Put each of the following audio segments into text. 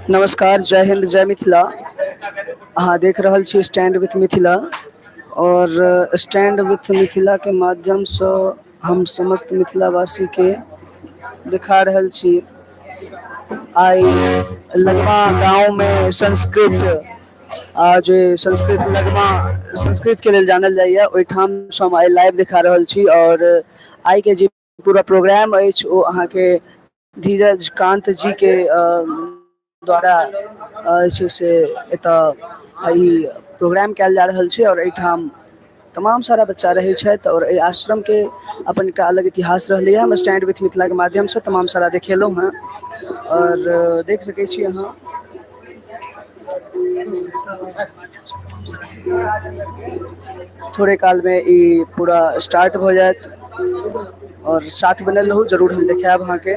नमस्कार, जय हिंद, जय मिथिला। अहाँ देख रहल छी स्टैंड विथ मिथिला, और स्टैंड विथ मिथिला के माध्यम से हम समस्त मिथिलावासी के दिखा रहल छी। आई लगमा गांव में संस्कृत के लेल जानल जाइए, ओहिठाम से हम आई लाइव दिखा रहल छी। और आई के जे पूरा प्रोग्राम अछि ओ अहाँ के धीरज कांत जी के द्वारा जे से एतऽ ई प्रोग्राम कयल जा रहल छै। और एहिठाम तमाम सारा बच्चा रहै छथि, और एहि आश्रम के अपन एकटा अलग इतिहास रहलैए। हम स्टैंड विथ मिथिला के माध्यम से तमाम सारा देखेलहुँ हैं, और देख सकै छी अहाँ। थोड़े काल में ई पूरा स्टार्ट हो जाएत, और साथ बनल रहू, जरूर हम देखायब अहाँके।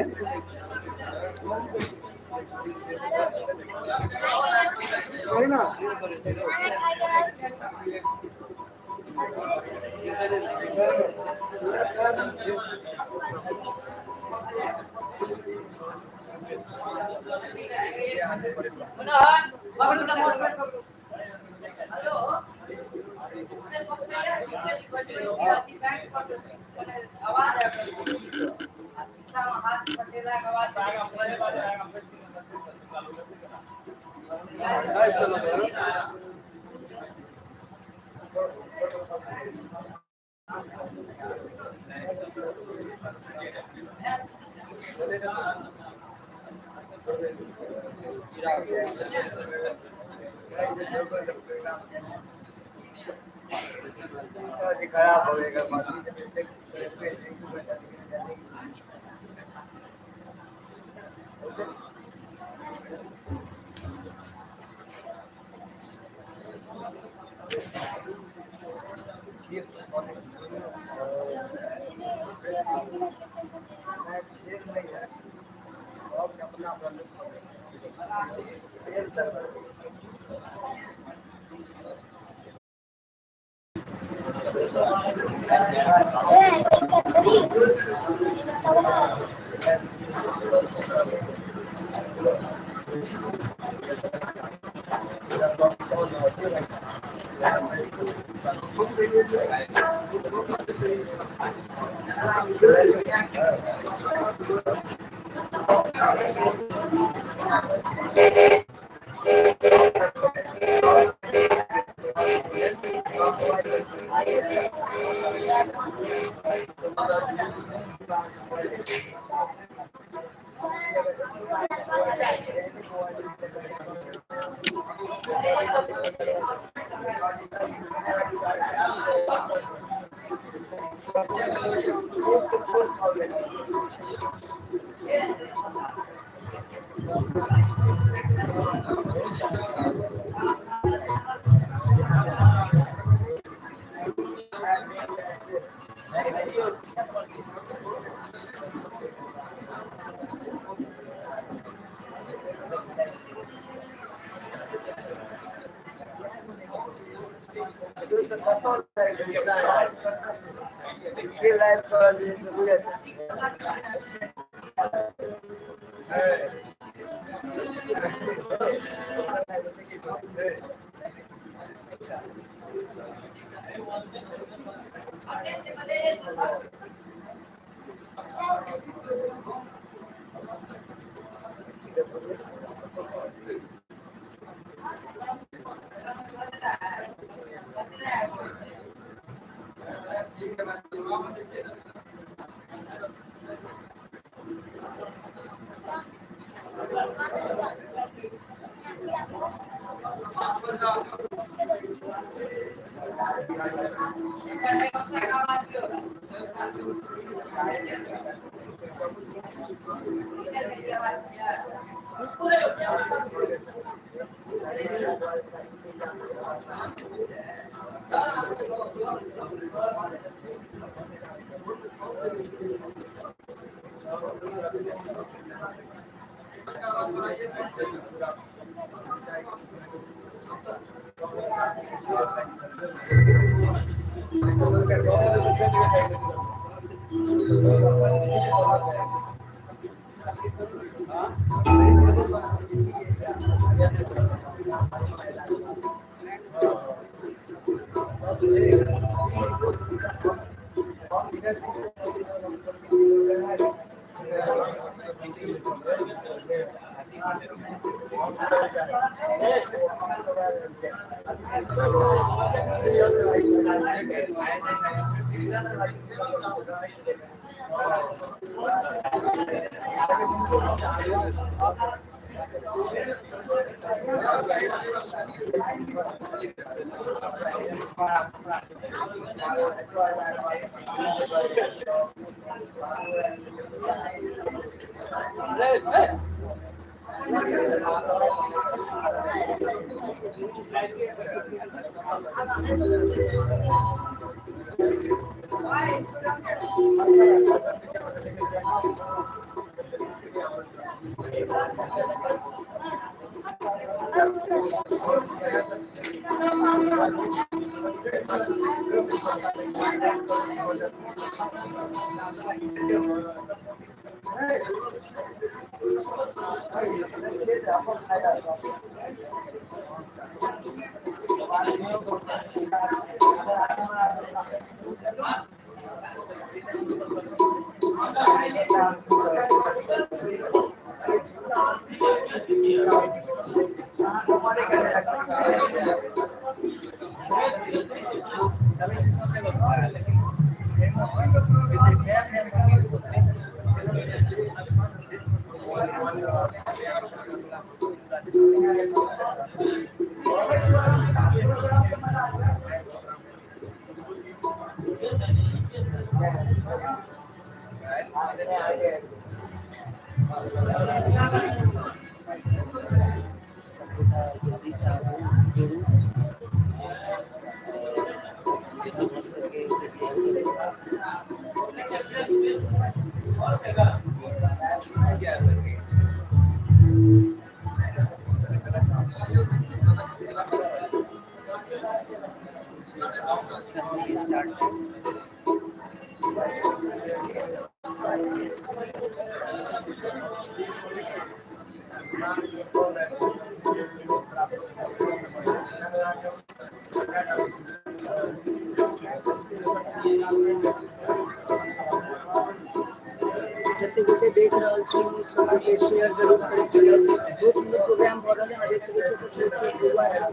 जते गोटे देख रहल छी सबके शेयर जरूर करें। चले बहुत सुंदर प्रोग्राम भ रहल है। देख सकै छी कुछ छोट युवा सब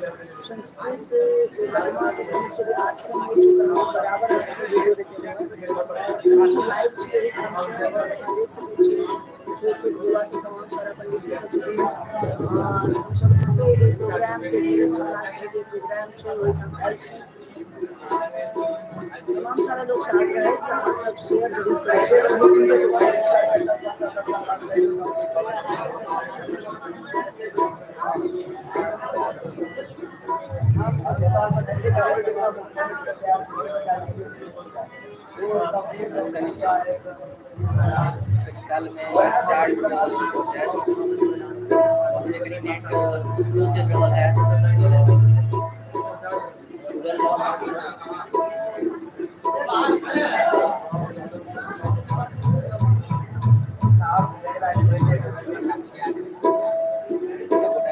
संस्कृत जो धर्म के आश्रम हो चुका है बराबर आश्रम वीडियो देखे हैं कुछ लाइव छी देख सकै छी छोट छोट युवा सब तमाम सारा पंडित जी सब हम सब प्रोग्राम के लिए प्रोग्राम छै ओहि ठाम आयल छी तमाम सारा लोग साथ रहे हैं सब शेयर जरूर करें। कल में स्टार्ट नेट स्लो चल रहा है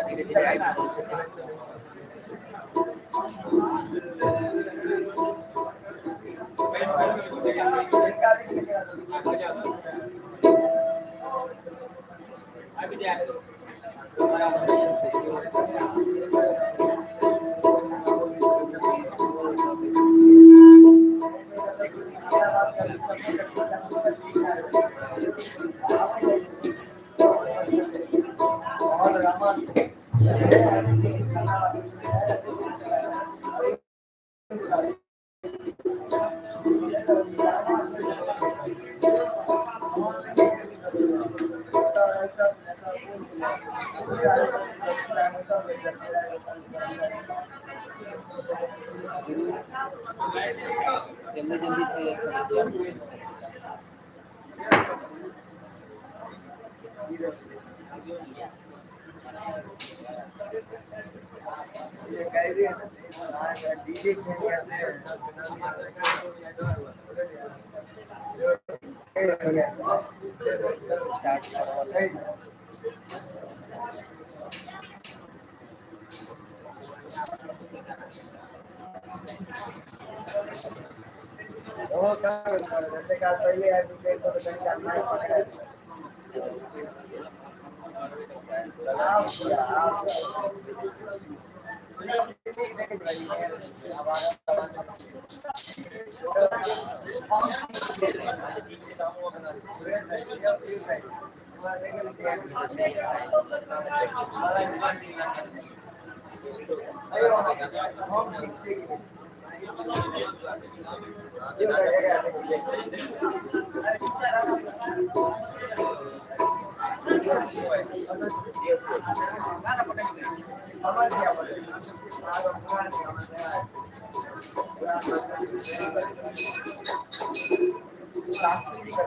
धीरे धीरे जल्दी जल्दी से स्टार्ट करो वाला है। स्टार्ट करो वाला है, सबका जल्दी शेयर करो और लाइव में जुड़ल रहो। काफी नीक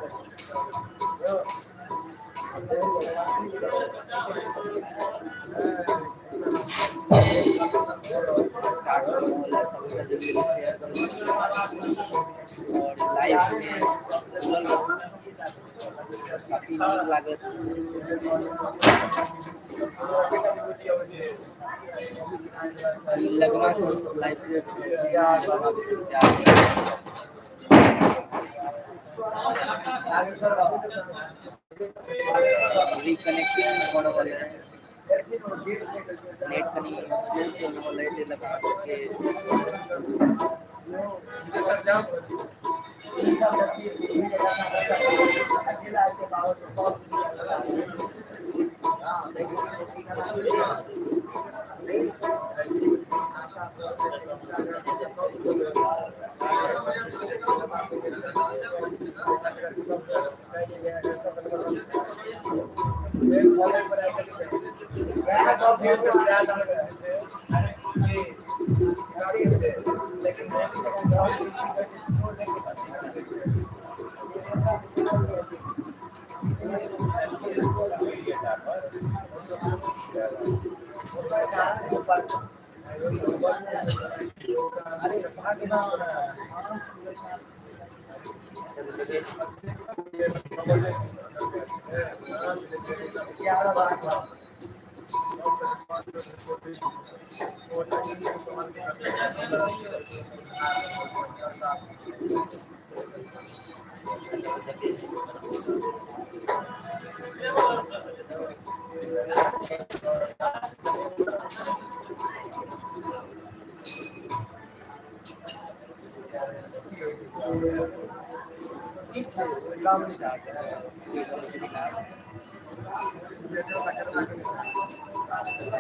लागत। लगमा से लाइव रिकनेक्टिंग होने वाले हैं। नेट कनी स्लो चलने वाला है, लगमा के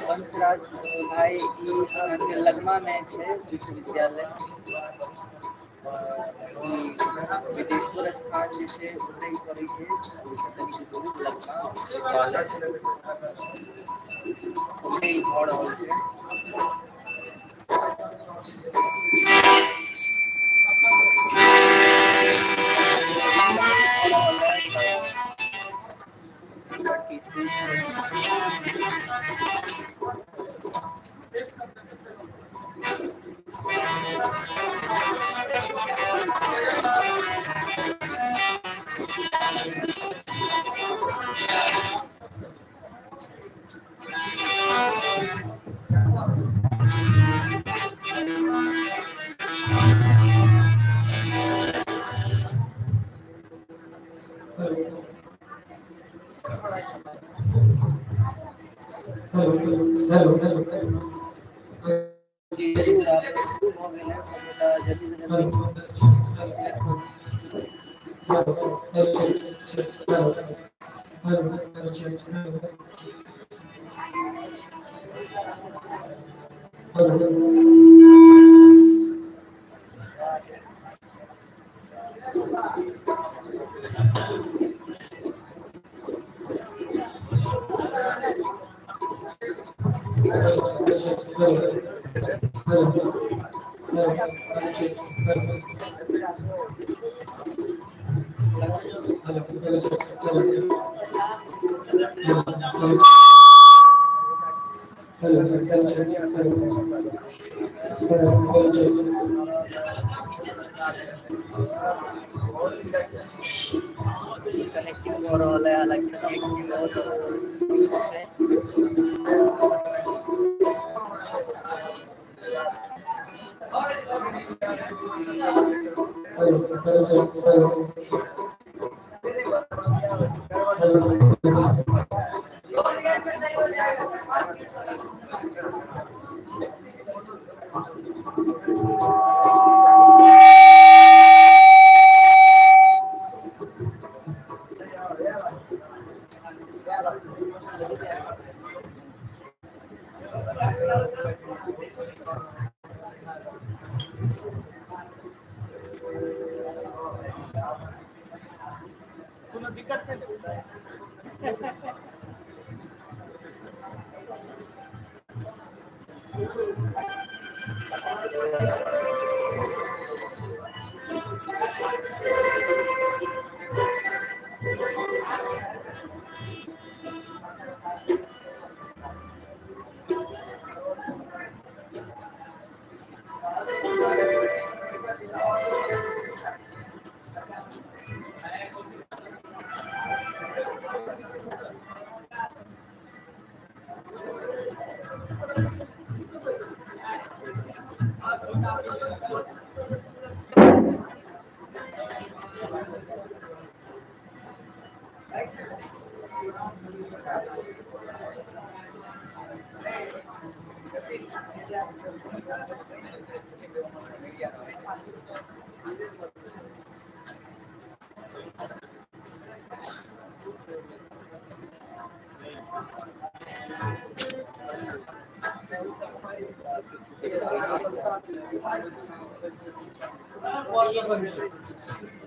वंशराज भाई ई लगमा में है विश्वविद्यालय विदेश्वर स्थान जैसे उतई पड़े है लगमा कॉलेज उतई भऽ रहल छै। कनेक्टिंग हो रहल है, हालांकि कनेक्टिंग बहुत मिसयूज छै।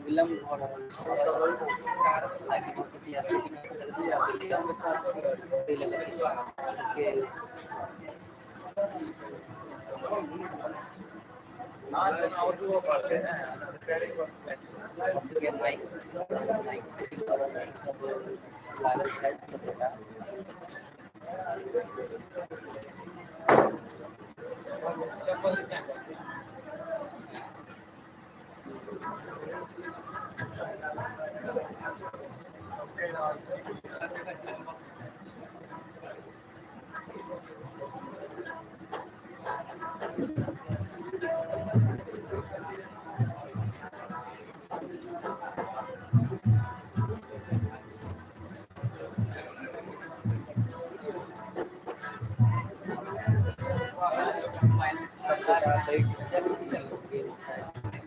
विलम्ब भ रहल छै, हालांकि मौसमी आ लागल छथि सबगोटा।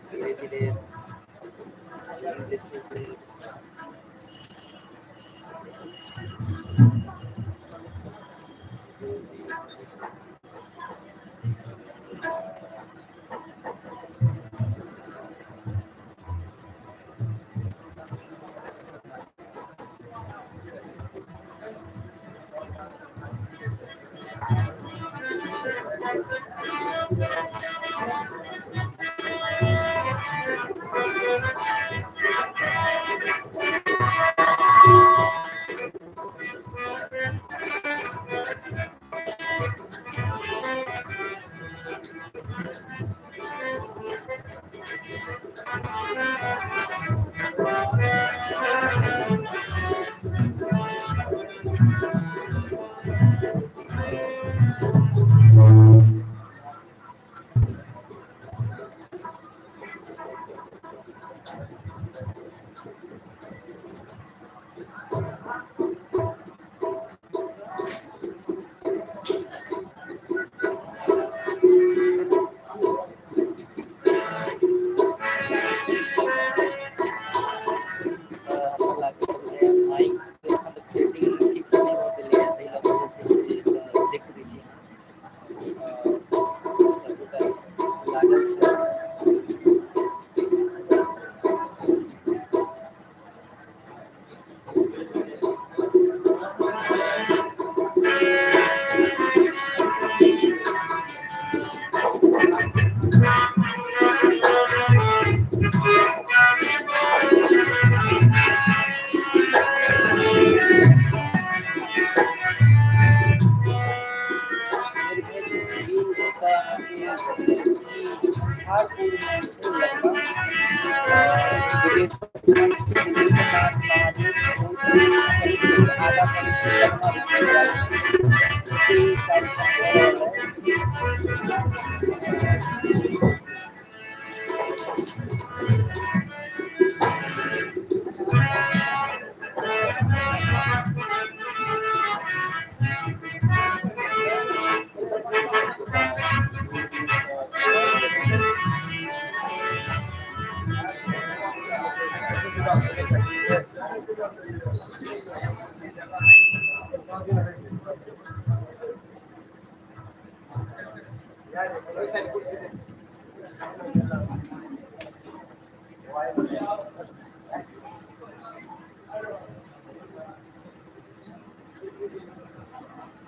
धीरे धीरे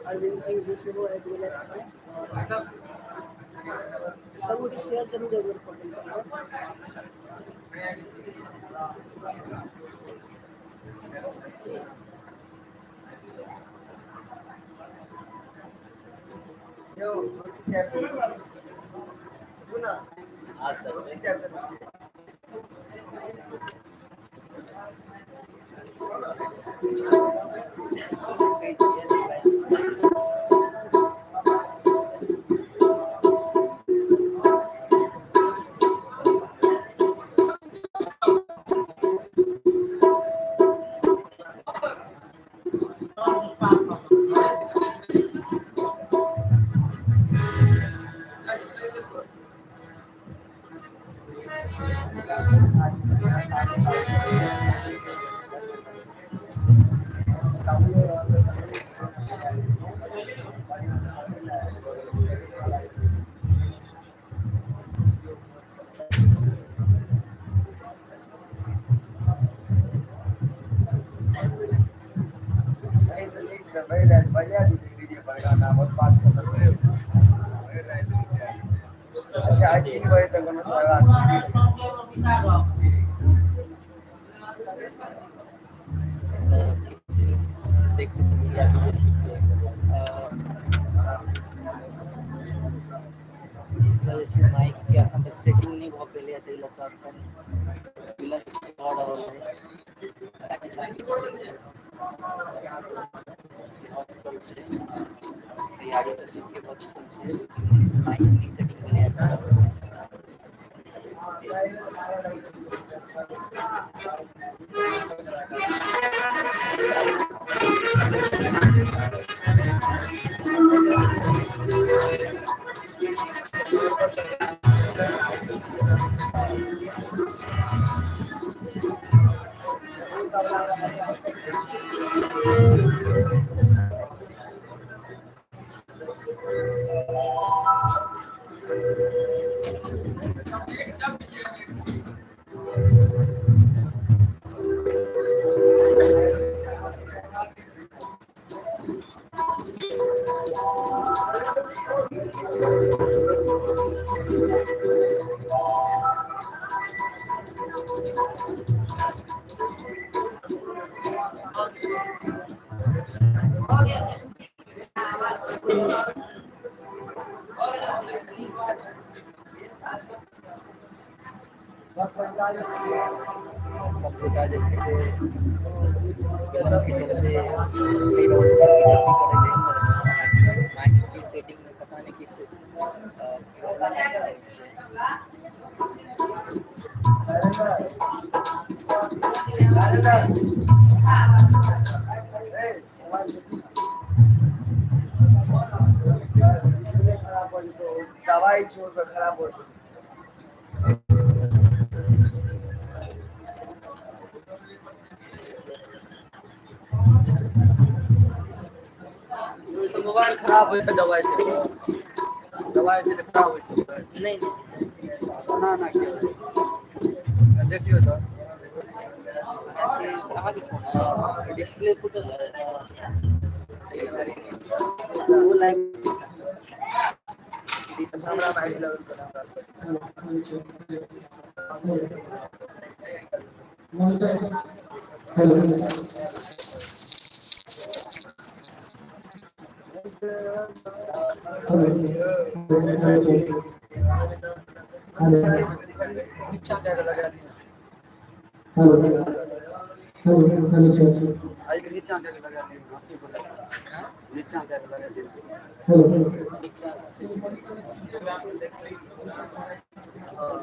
अरविंद सिंह जी से वो ऐड मिला सब मुझे शेयर जरूर एक बार करें। अच्छा 3 बजे तक देख सकते हैं जैसे माइक के अखन तक सेटिंग नहीं भ पेले है तै लक अखन बिलर भ रहल है ताकि सर्विस हॉस्पिटल से तैयारी सब चीज के हॉस्पिटल से माइक की सेटिंग के लिए सबका जैसे माइक की सेटिंग में पता नहीं किस दवाई छोड़ कर खराब हो मोबाइल खराब हो दवाई से खराब हो नहीं ना देखियो तो कहाँ की फोन है डिस्प्ले फुटल है वो लाइन हमरा भाई लेवल हेलो हेलो हेलो नीचा जाके लगा दिया हेलो हेलो हेलो सर आज नीचा जाके लगा दिया आपकी बोला नीचा जाके लगा दिया हेलो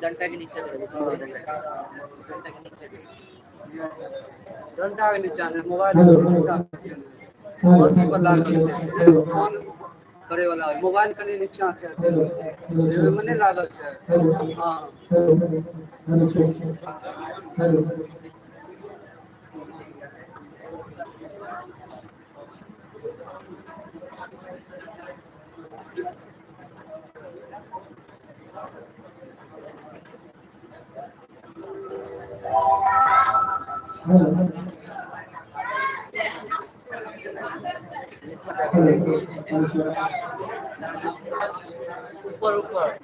डंडा के नीचे लगा दिया डंडा के नीचे डंडा के नीचे मोबाइल हेलो के नीचे हेलो अथी पर लागल हेलो छै हेलो ऑन करे वाला मोबाइल कनी नीचा के हेलो देवे में नहीं लागल छै हेलो हां hello hello sir hello hello hello hello sir ऊपर ऊपर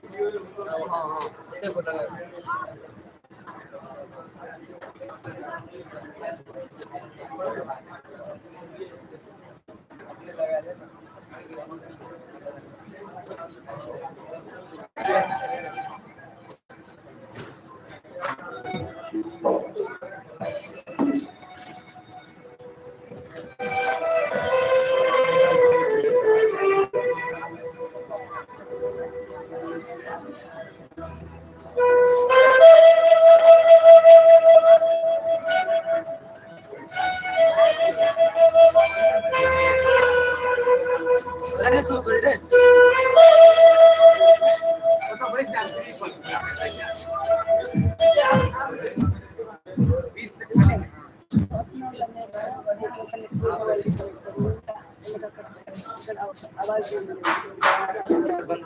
हां हां देखो लगा लगे शुरू कर दे तो बड़ी टाइम से बंद कर दे बंद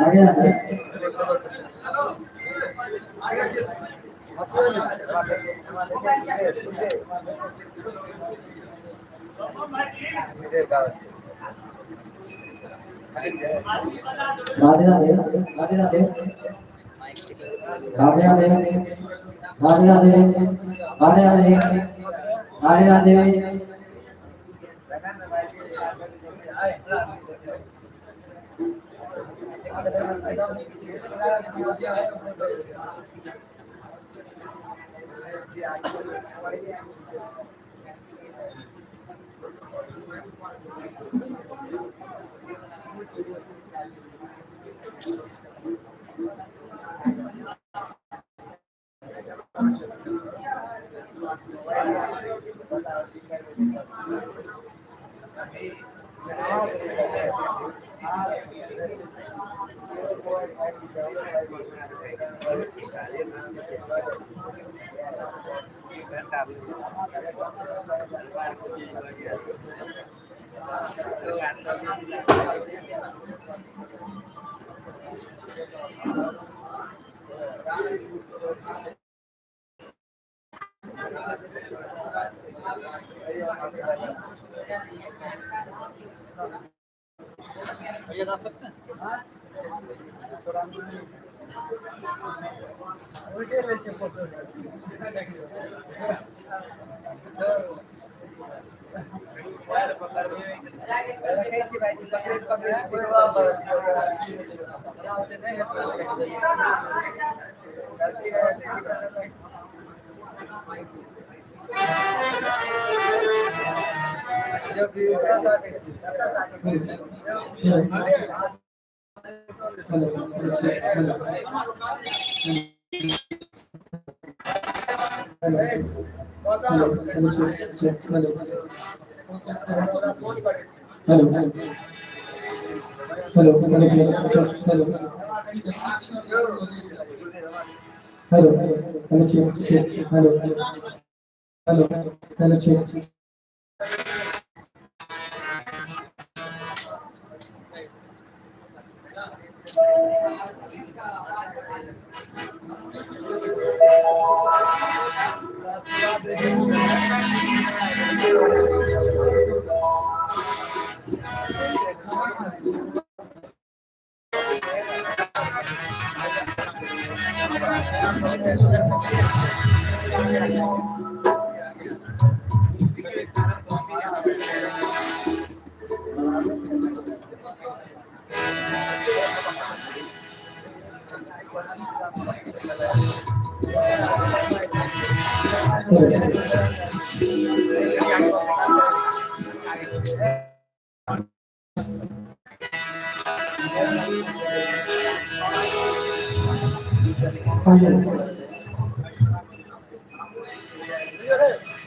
आगे आगे राधे राधे राधे राधे राधे राधे राधे राधे राधे राधे राधे राधे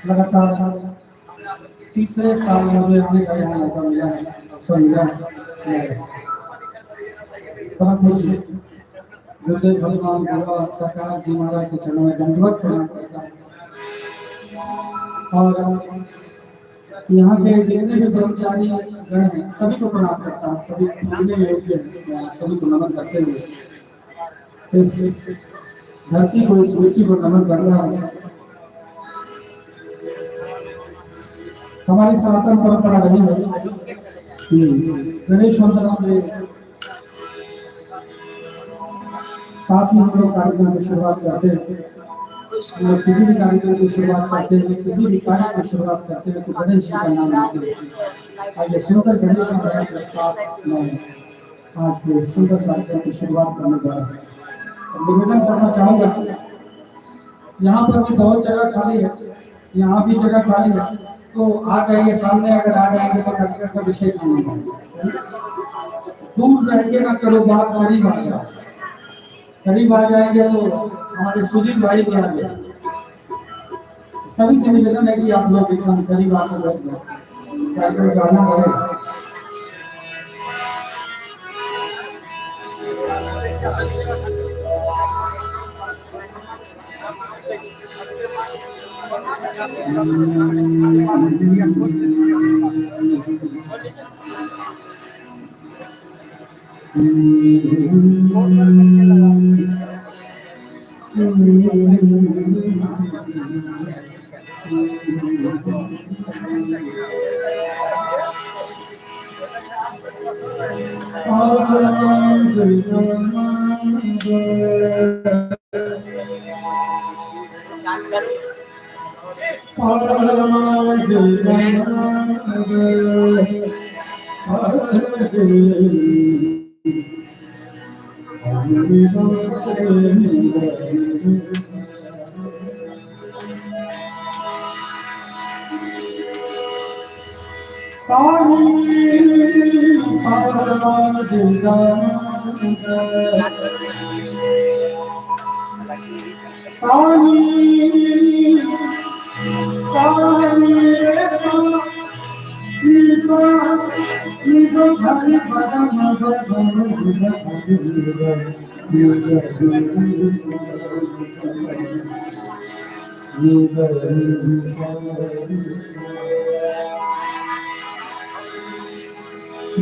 लगातार तीसरे साल मुझे अपने का यहाँ मौका मिला है अवसर मिला है परम पूज्य गुरुदेव भगवान बाबा सरकार जी महाराज के चरणों में दंडवत प्रणाम करता हूँ और यहाँ के जितने भी कर्मचारी गण हैं सभी को प्रणाम करता हूँ, सभी जितने योग्य हैं सभी को नमन करते हुए इस धरती को इस मिट्टी को नमन कर रहा हूँ। हमारी सनातन परंपरा रही है कि गणेश वंदना के साथ ही हम लोग कार्यक्रम की शुरुआत करते हैं। हम लोग किसी भी कार्यक्रम की शुरुआत करते हैं, किसी भी कार्य की शुरुआत करते हैं तो गणेश जी का नाम लेते हैं। आइए सुंदर गणेश महाराज के साथ मैं आज के सुंदर कार्यक्रम की शुरुआत करने जा रहा हूँ। निवेदन करना चाहूँगा, यहाँ पर भी बहुत जगह खाली है, यहाँ भी जगह खाली है, तो आ जाइए सामने। अगर आ जाएंगे तो कार्यक्रम का विशेष नहीं है। दूर रह के ना करो बात, करीब आ जाओ। करीब आ जाएंगे तो हमारे सुजीत भाई भी आ गए। सभी से निवेदन है कि आप लोग एकदम करीब आकर बैठ जाओ, कार्यक्रम का आनंद रहेगा।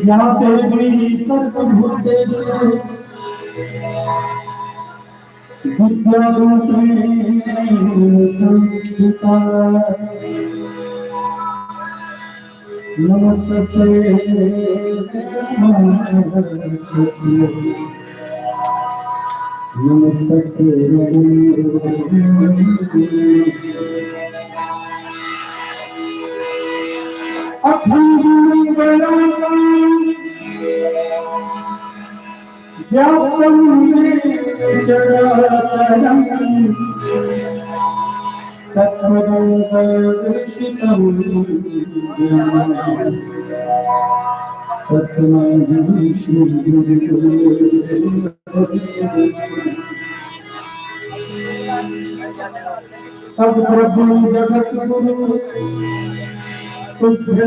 यहाँ तेरी सर्वभूतेश विद्यारूपेण संस्थिता नमस्ते नमस्ते अब प्रभु जगत गुरु तुझे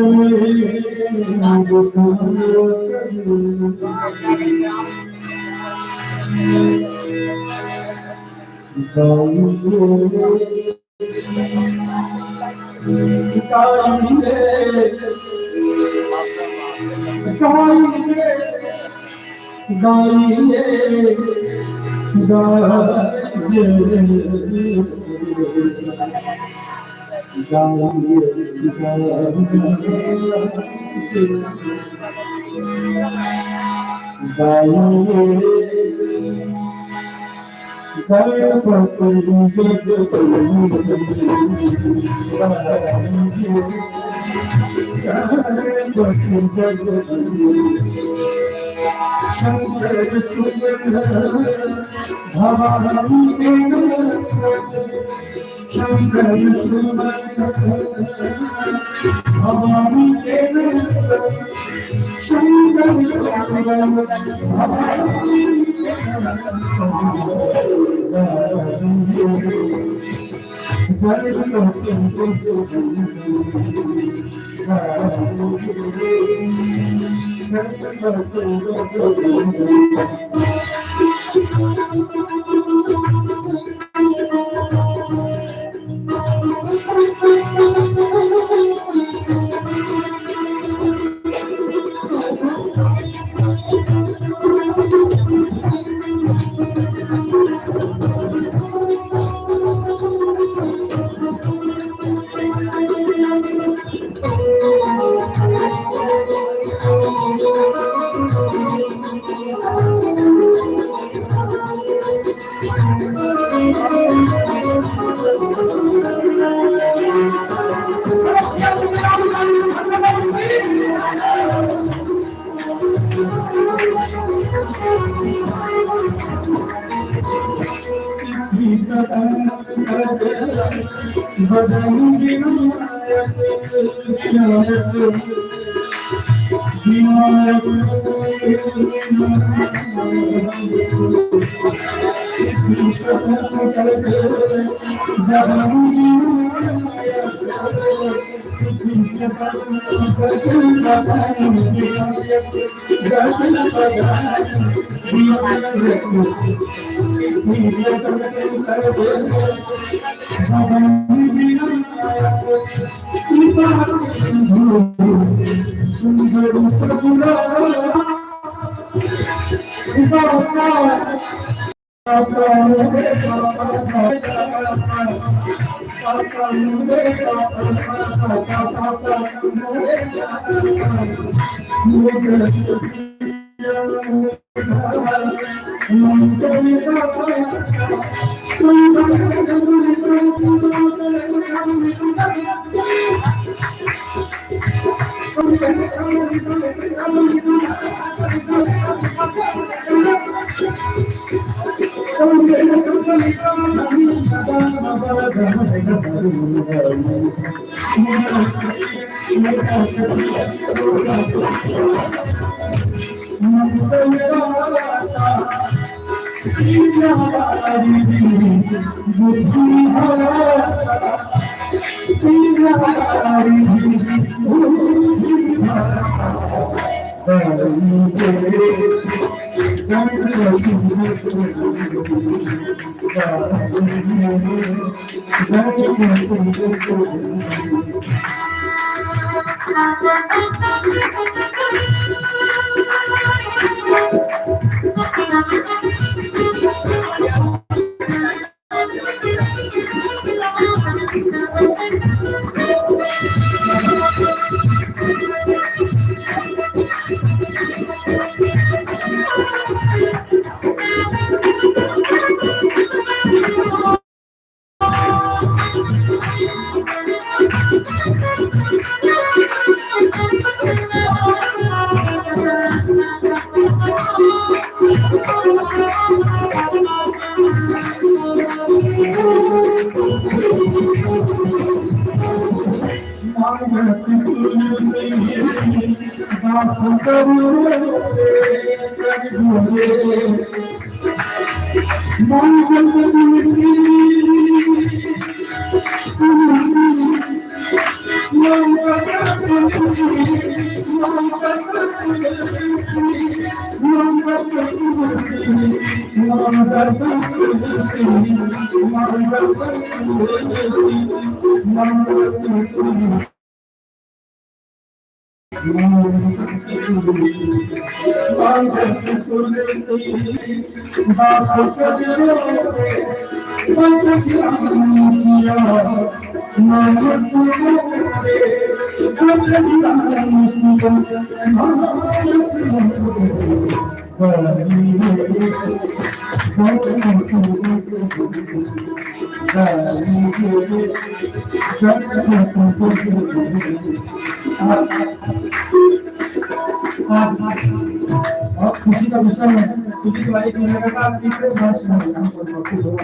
और खुशी का विषय है खुशी की बारी लगातार तीसरे वर्ष में हम उपस्थित हुए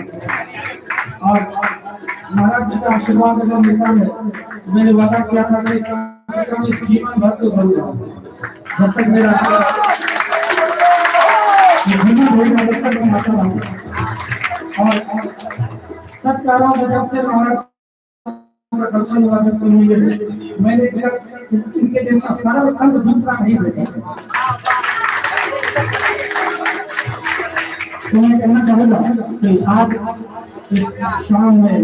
और महाराज जी का आशीर्वाद अगर मिलता है मैंने वादा किया था कि कम इस जीवन भर तो करूंगा जब तक मेरा और सच कह रहा हूँ जब से महाराज का दर्शन हुआ जब से मिले मैंने इनके जैसा सरल संत दूसरा नहीं देखा। तो मैं कहना चाहूँगा कि आज इस शाम में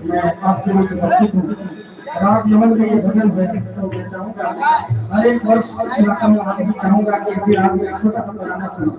मैं आपके बीच उपस्थित हूँ। राग यमन में ये भजन है तो मैं चाहूँगा हर एक वर्ष इलाका में आने की चाहूँगा कि इसी राग में छोटा सा गाना सुनो।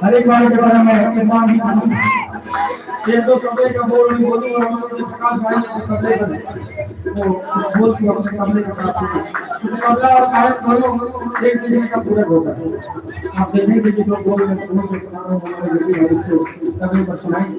हर एक बार के बारे में इरफान भी चाहूँगा ये तो कपड़े का बोल नहीं बोलूँगा प्रकाश भाई ने कपड़े का तो उस बोल की अपने कपड़े का प्राप्त कपड़ा और कायद करो एक दूसरे का पूरा होगा आप देखेंगे कि जो बोल रहे हैं तो सुना रहा हूँ हमारे बेटी है उसको कपड़े पर सुनाएंगे।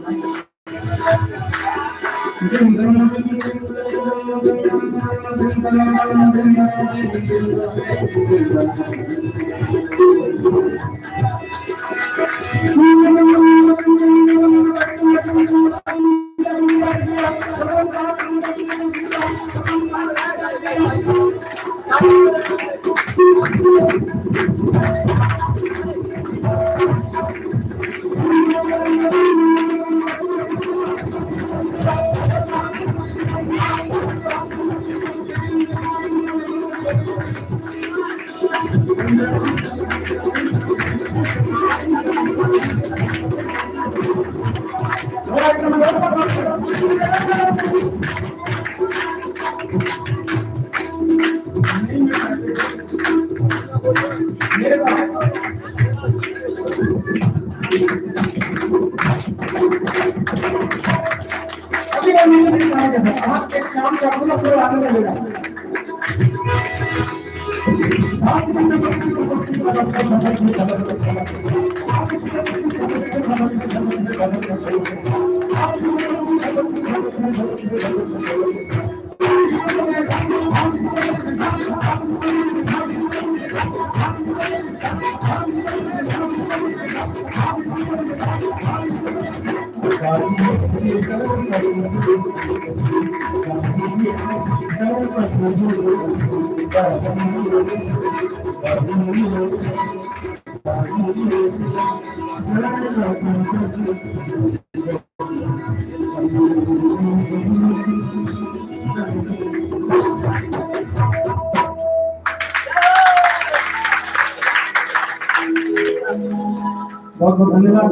बहुत बहुत धन्यवाद।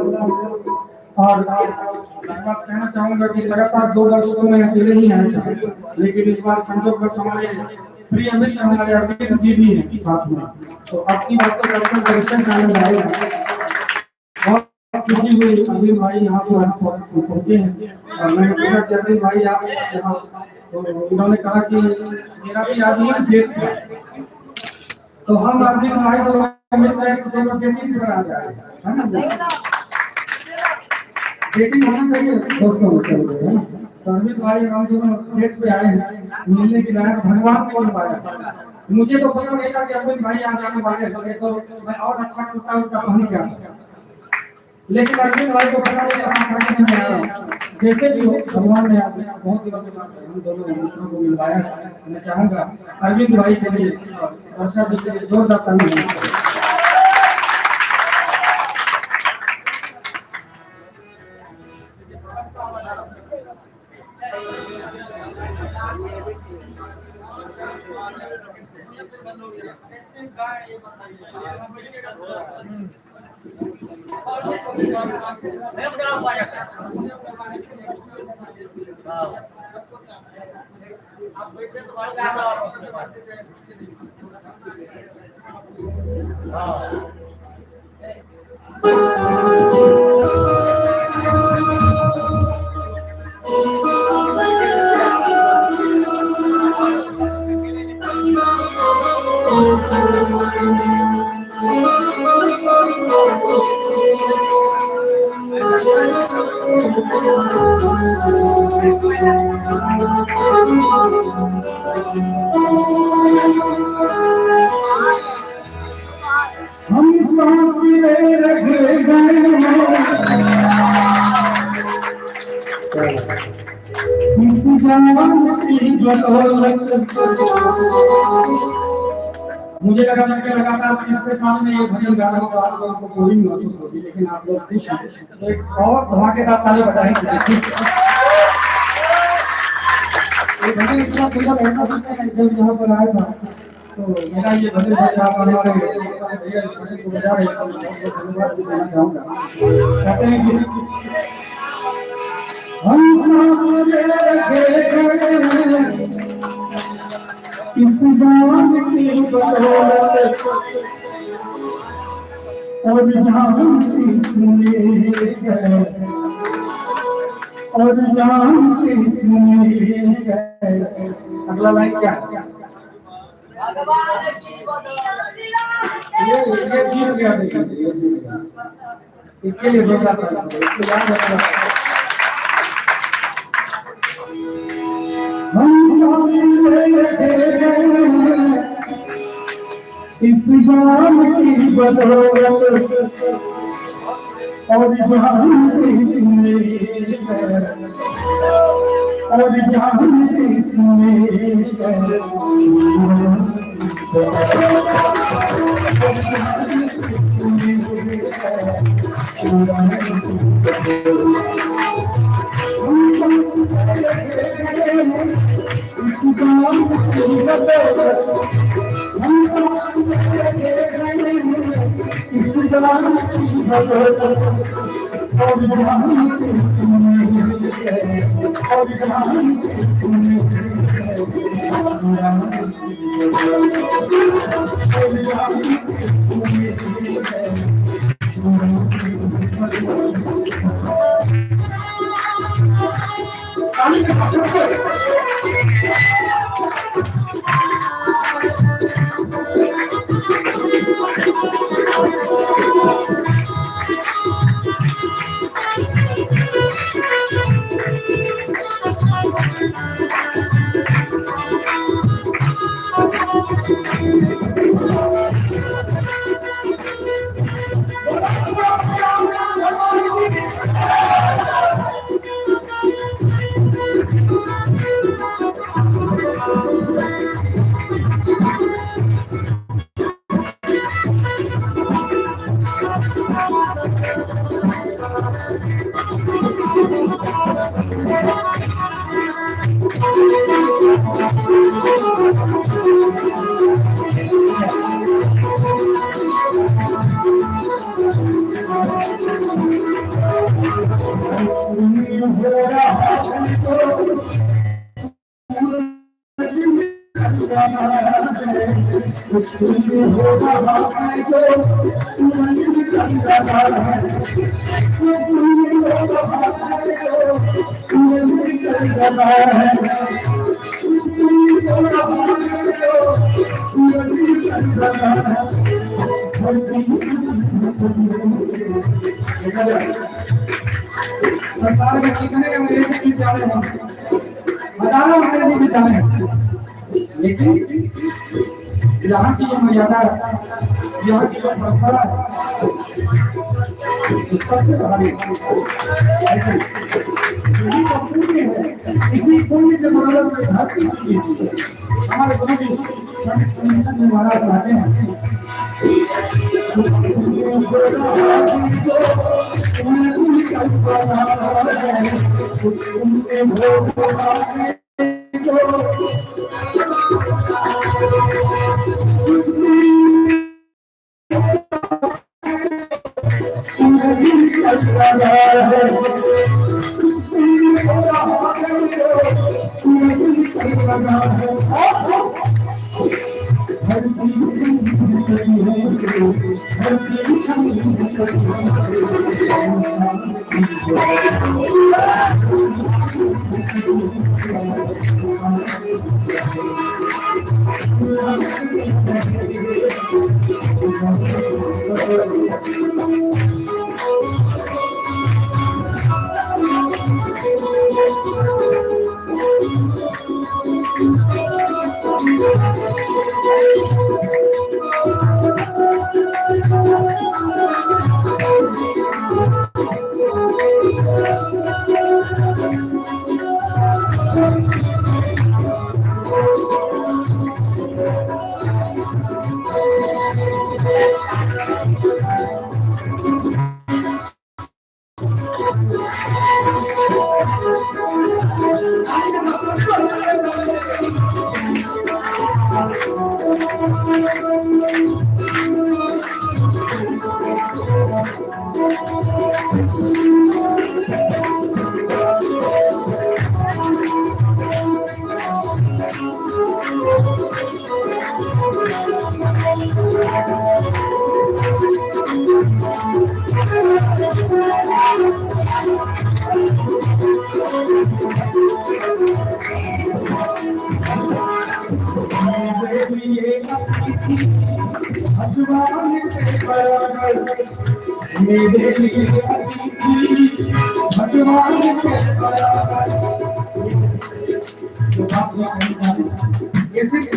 और एक बात कहना चाहूंगा कि लगातार 2 वर्ष तो मैं अकेले ही आया था, लेकिन इस बार संजोगवश हमारे प्रिय मित्र हमारे अरविंद जी भी हैं साथ में, तो अपनी बातों का विशेष आनंद आएगा। बहुत खुशी हुई अरविंद भाई यहाँ पर पहुंचे हैं और मैंने पूछा कि अरविंद भाई आप यहाँ, तो उन्होंने कहा कि मेरा भी आज यहाँ डेट था, तो हम अरविंद भाई को मित्र हैं तो दोनों डेटिंग पर आ जाए, है ना? डेटिंग होना चाहिए दोस्तों है ना? तो अरविंद भाई हम दोनों डेट पे आए हैं, मिलने के लायक भगवान को बनवाया। मुझे तो पता नहीं था कि अरविंद भाई आ जाने वाले हैं, तो मैं और अच्छा कुर्ता उनका पहन गया, लेकिन अरविंद भाई को पता नहीं था कि मैं आया। जैसे भी हो भगवान ने आज बहुत दिनों के बाद हम दोनों मित्रों को मिलवाया। मैं चाहूंगा अरविंद भाई के लिए वर्षा जी के लिए जोरदार ताली। हम सांस ले रखे गए इस जान की बदौलत। मुझे लगा मैं लगातार तीसरे साल में ये भजन गा रहा हूँ, आप लोगों को बोरिंग महसूस होगी, लेकिन आप लोग खुश हैं तो एक और धमाकेदार ताली बजाएंगे। ये भजन इतना सुंदर है, जब यहाँ पर आया था तो मेरा ये भजन आप हमारे भैया इस भजन को बजा रहे हैं, बहुत धन्यवाद भी देना चाहूँगा। कहते हैं कि हम सांस ले रखे इस जान की बदौलत और जान की सुने गए, और जान की सुने गए। अगला लाइन क्या है? ये जीत गया, देखिए ये जीत गया, इसके लिए जोरदार ताली। इसको याद रखना। हम सांस ले गए इस जान की बदौलत और जान की सुने गए, और जान की सुने गए। सरकार में कितने मेरे से भी जाने हैं, हजारों मेरे से भी जाने हैं, लेकिन यहाँ की मर्यादा, यहाँ की परंपरा सबसे भारी ऐसे यही तो पुण्य है। इसी पुण्य के बदौलत में धरती की हमारे गुरु जी पंडित महाराज कहते हैं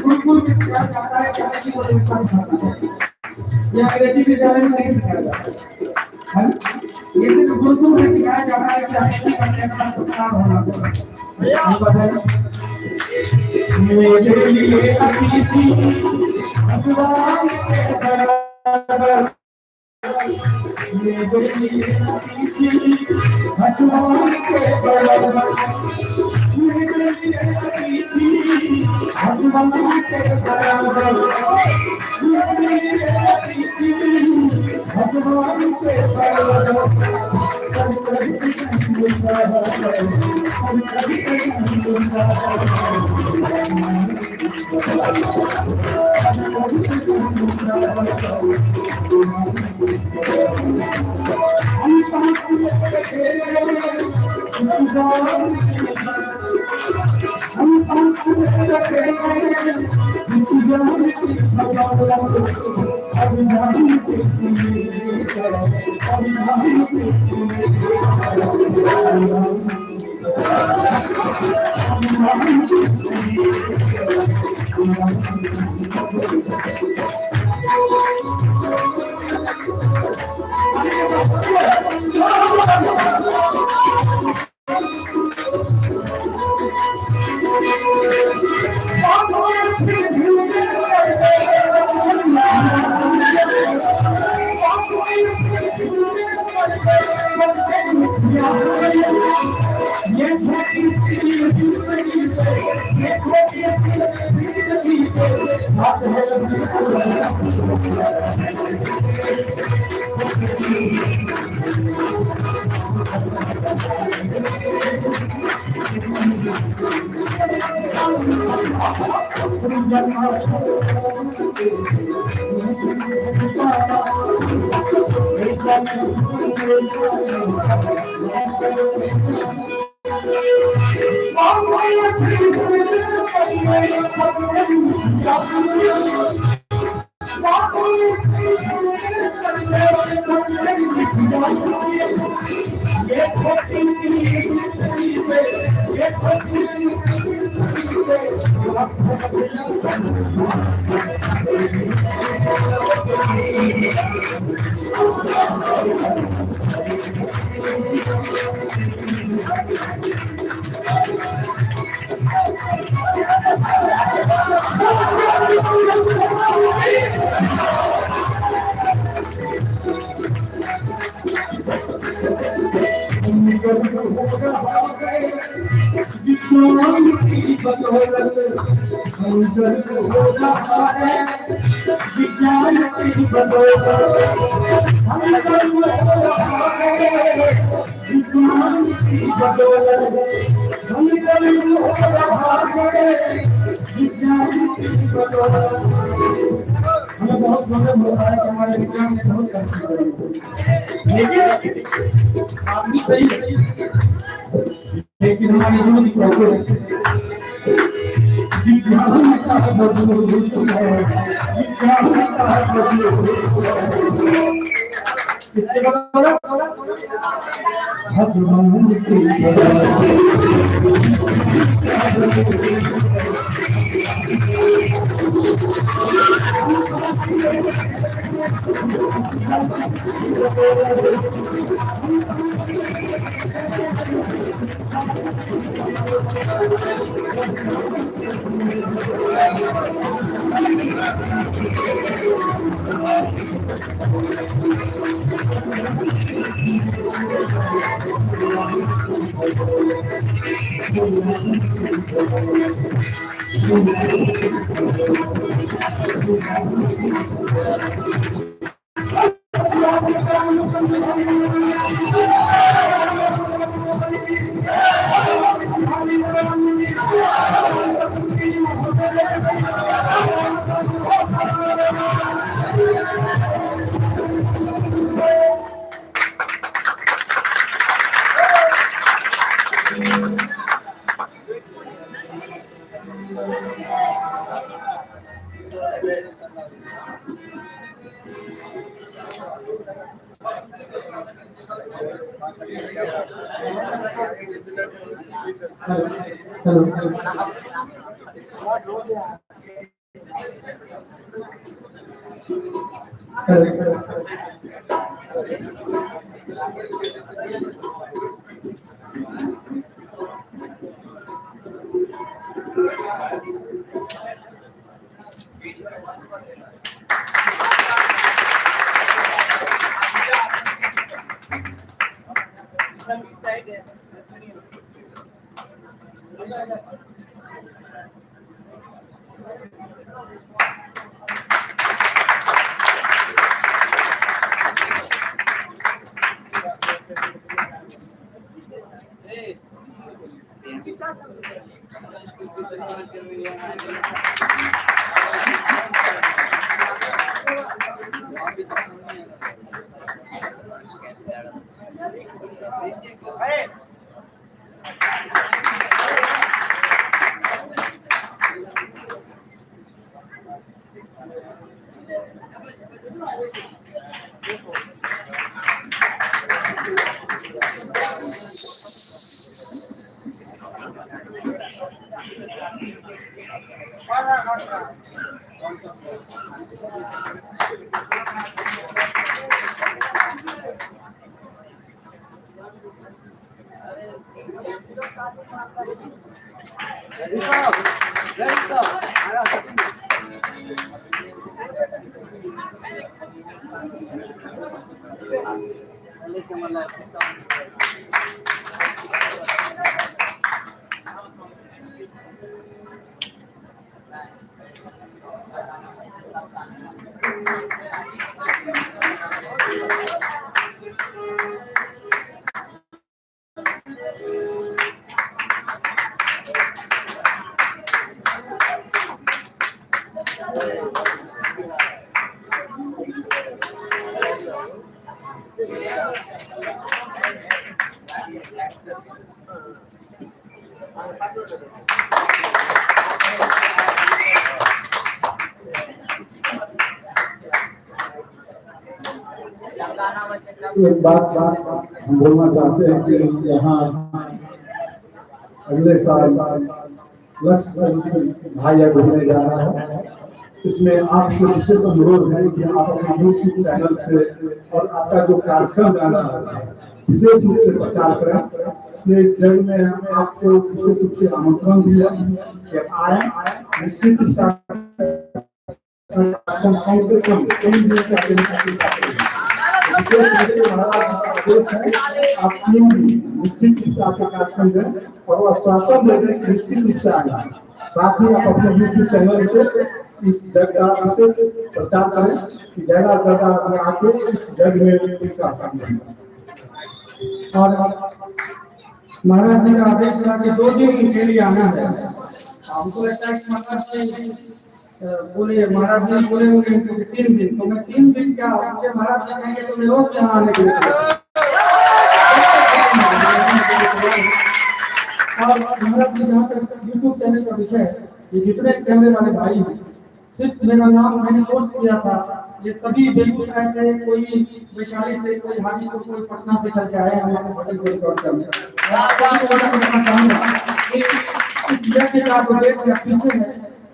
गुरुकुल में सिखाया जाता है क्या कि वो सिखाता है या अंग्रेजी विद्यालय में नहीं सिखाया जाता है। ये सिर्फ गुरुकुल में सिखाया जाता है कि हमें करने का संस्कार होना चाहिए। आप बताएं मेरे लिए अतिथि भगवान के बराबर, मेरे लिए अतिथि भगवान के बराबर, मेरे लिए अतिथि भगवान के बराबर, मेरे लिए अतिथि भगवान के बराबर। हमें बहुत गौरव होता है कि हमारे विज्ञान ने बहुत तरक्की करी है। लेकिन आप भी सही है, लेकिन हमारी हिंदी को विज्ञान का मजबूत है, विज्ञान का मजबूत है। इसके बाद भगवान एक बात हम बोलना चाहते हैं कि यहाँ अगले साल लक्ष्य भाई घूमने जा रहा है। इसमें आपसे विशेष अनुरोध है कि आप अपने यूट्यूब चैनल से और आपका जो कार्यक्रम जाना है विशेष रूप से प्रचार करें। इसलिए इस जगह में आपको विशेष रूप से आमंत्रण दिया कि आए, निश्चित कम से कम 3 दिन का आप 3 दिन निश्चित रूप से आपके कार्यक्रम दें और वह आश्वासन दें निश्चित रूप से आएगा। साथ ही आप अपने यूट्यूब चैनल से इस जग का विशेष प्रचार करें कि ज्यादा से ज्यादा आके इस जग में और महाराज जी का आदेश था कि 2 दिन के लिए आना है। हमको लगता है कि महाराज जी बोले, महाराज जी बोले होंगे 3 दिन, तो मैं 3 दिन क्या मुझे महाराज जी कहेंगे तो मैं रोज यहाँ आने के लिए और महाराज जी जहाँ तक यूट्यूब चैनल का विषय है, ये जितने कैमरे वाले भाई हैं, सिर्फ मेरा नाम मैंने पोस्ट किया था, ये सभी बेगूसराय से, कोई वैशाली से, कोई हाजीपुर, कोई पटना से चल के आए हमारे बड़े को रिकॉर्ड करने। इस यज्ञ का उद्देश्य या पीछे है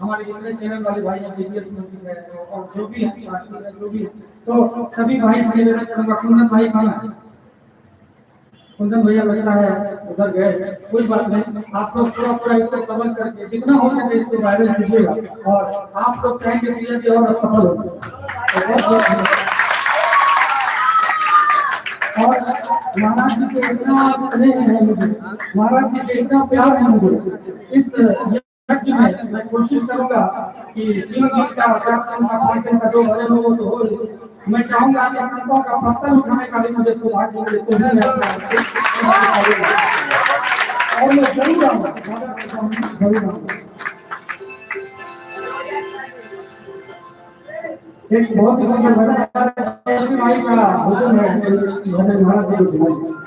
हमारे जितने चैनल वाले भाई हैं, बीजीएस म्यूजिक है और जो भी है साथी है, जो भी, तो सभी भाई से निवेदन करूंगा। कुंदन भाई कहाँ है? कुंदन भैया लगता है उधर गए, कोई बात नहीं, आप लोग पूरा इसको कवर करके जितना हो सके इसको वायरल कीजिएगा और आप लोग चाहेंगे कि और सफल हो सके। और महाराज जी से इतना स्नेह है मुझे, महाराज जी से इतना प्यार है मुझे, इस यज्ञ में मैं कोशिश करूंगा कि 3 दिन का 4 दिन का 5 दिन का जो बड़े लोगों को हो, मैं चाहूंगा कि संतों का पत्थर उठाने का भी मुझे सौभाग्य मिले तो मैं और मैं जरूर आऊंगा, जरूर आऊंगा। एक बहुत ही सुंदर भाई का भजन है, भजन महाराज जी को सुनाइए।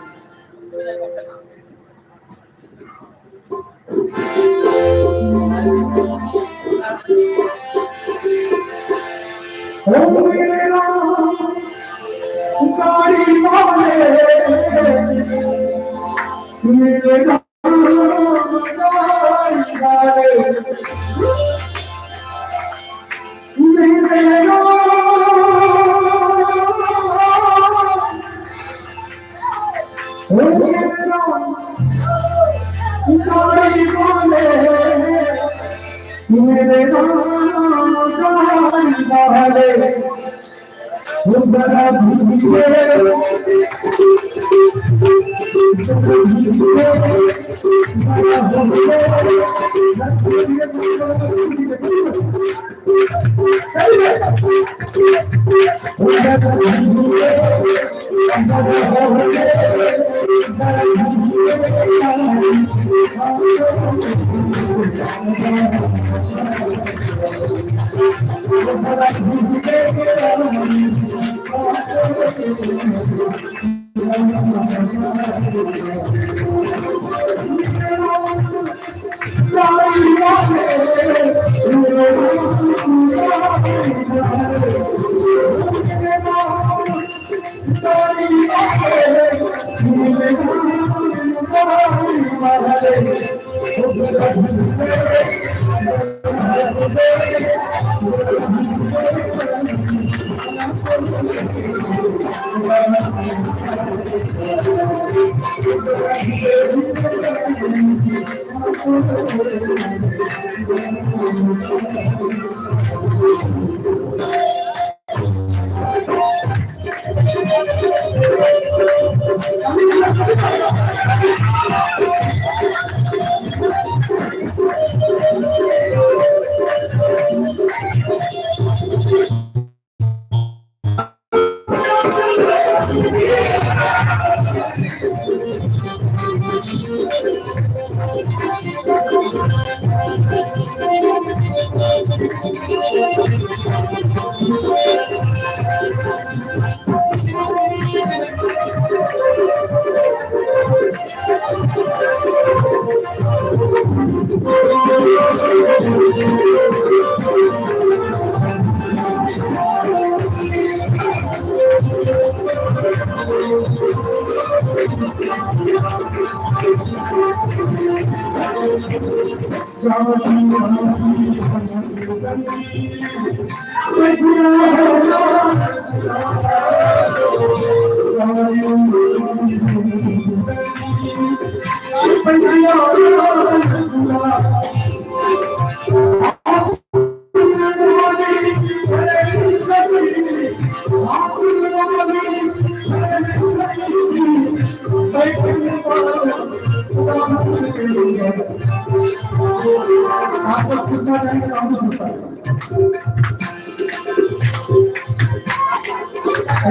आपको सुनना चाहिए तो हमको सुनता है।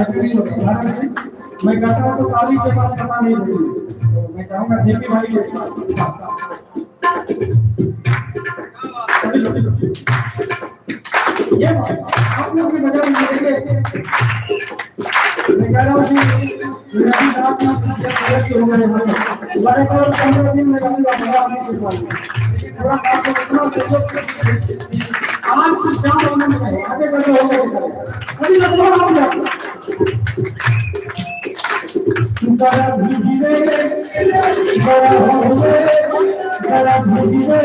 ऐसे नहीं होता है। मैं कहता हूँ तो ताली के बाद पता नहीं होती। मैं चाहूँगा जेपी भाई के ये आप लोग भी बजा लीजिए। मैं कह रहा हूँ कि मेरी बात की हो गए लगातार 15 दिन में थोड़ा आपको इतना सहयोग आज की शाम होने में आगे कैसे हो गए सभी लोग आप जाओ बड़ा भीगे बड़ा होवे बड़ा भीगे